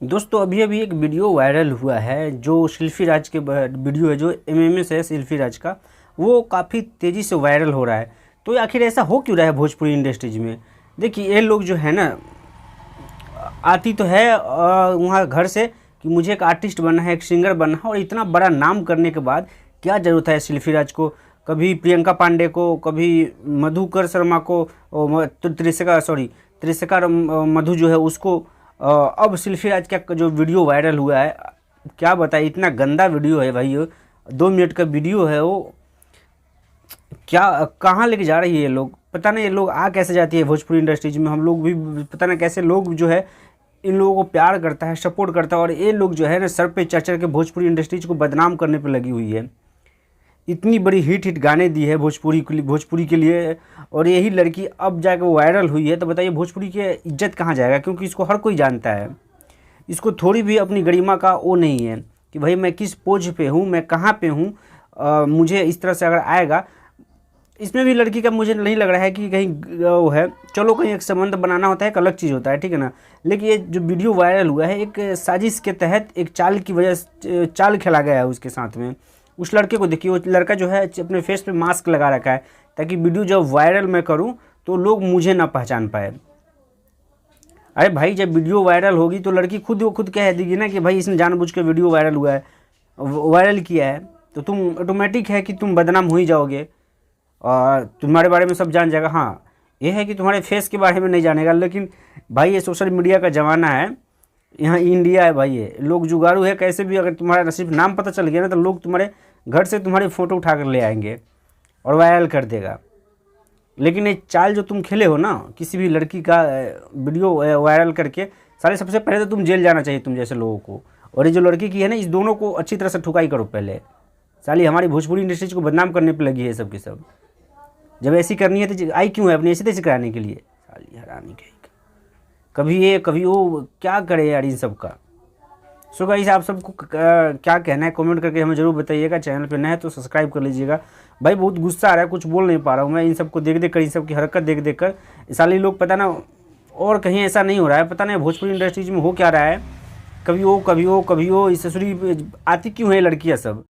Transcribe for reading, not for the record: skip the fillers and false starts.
दोस्तों अभी अभी एक वीडियो वायरल हुआ है जो शिल्पी राज के वीडियो है जो एमएमएस है शिल्पी राज का। वो काफ़ी तेज़ी से वायरल हो रहा है। तो आखिर ऐसा हो क्यों रहा है भोजपुरी इंडस्ट्रीज में? देखिए ये लोग जो है ना, आती तो है वहाँ घर से कि मुझे एक आर्टिस्ट बनना है, एक सिंगर बनना है, और इतना बड़ा नाम करने के बाद क्या ज़रूरत है शिल्पी राज को, कभी प्रियंका पांडे को, कभी मधुकर शर्मा को, त्रिशिका मधु जो है उसको, अब शिल्पी राज का जो वीडियो वायरल हुआ है, क्या बताए, इतना गंदा वीडियो है भाई। 2 मिनट का वीडियो है वो। क्या कहाँ लेके जा रही है ये लोग, पता नहीं। ये लोग आ कैसे जाती है भोजपुरी इंडस्ट्रीज में, हम लोग भी पता नहीं कैसे लोग जो है इन लोगों को प्यार करता है, सपोर्ट करता है, और ये लोग जो है ना सर पे चढ़ चढ़ के भोजपुरी इंडस्ट्रीज को बदनाम करने पे लगी हुई है। इतनी बड़ी हिट गाने दी है भोजपुरी के लिए, और यही लड़की अब जाकर वायरल हुई है। तो बताइए भोजपुरी की इज्जत कहाँ जाएगा, क्योंकि इसको हर कोई जानता है। इसको थोड़ी भी अपनी गरिमा का वो नहीं है कि भाई मैं किस पोज पे हूँ, मैं कहाँ पे हूँ, मुझे इस तरह से अगर आएगा। इसमें भी लड़की का मुझे नहीं लग रहा है कि कहीं वो है। चलो कहीं एक संबंध बनाना होता है, एक अलग चीज़ होता है, ठीक है ना। लेकिन ये जो वीडियो वायरल हुआ है एक साजिश के तहत, एक चाल की वजह से चाल खेला गया है उसके साथ में। उस लड़के को देखिए, वो लड़का जो है अपने फेस पे मास्क लगा रखा है ताकि वीडियो जब वायरल मैं करूं तो लोग मुझे ना पहचान पाए। अरे भाई जब वीडियो वायरल होगी तो लड़की खुद कह देगी ना कि भाई इसने जानबूझ के वीडियो वायरल हुआ है, वायरल किया है, तो तुम ऑटोमेटिक है कि तुम बदनाम हो ही जाओगे और तुम्हारे बारे में सब जान जाएगा। हाँ ये है कि तुम्हारे फेस के बारे में नहीं जानेगा, लेकिन भाई ये सोशल मीडिया का ज़माना है, यहाँ इंडिया है भाई। ये लोग जुगाड़ू है, कैसे भी अगर तुम्हारा नसीब नाम पता चल गया ना तो लोग तुम्हारे घर से तुम्हारी फ़ोटो उठा कर ले आएंगे और वायरल कर देगा। लेकिन ये चाल जो तुम खेले हो ना, किसी भी लड़की का वीडियो वायरल करके, सारे सबसे पहले तो तुम जेल जाना चाहिए तुम जैसे लोगों को। और ये जो लड़की की है ना, इस दोनों को अच्छी तरह से ठुकाई करो पहले। साली हमारी भोजपुरी इंडस्ट्रीज को बदनाम करने पर लगी है सब की सब। जब ऐसी करनी है तो आई क्यों है अपनी ऐसी तैसी कराने के लिए, साली हरानी कहीं। कभी ये कभी वो, क्या करे यार इन सब का। सो गाइस आप सबको क्या कहना है कमेंट करके हमें ज़रूर बताइएगा। चैनल पे नए हैं तो सब्सक्राइब कर लीजिएगा। भाई बहुत गुस्सा आ रहा है, कुछ बोल नहीं पा रहा हूँ मैं इन सबको देख देख कर, इन सब की हरकत देख देख कर। साले लोग पता ना, और कहीं ऐसा नहीं हो रहा है, पता नहीं भोजपुरी इंडस्ट्रीज में हो क्या रहा है। कभी वो कभी वो कभी वो, इस ससुरी आती क्यों है लड़कियाँ सब।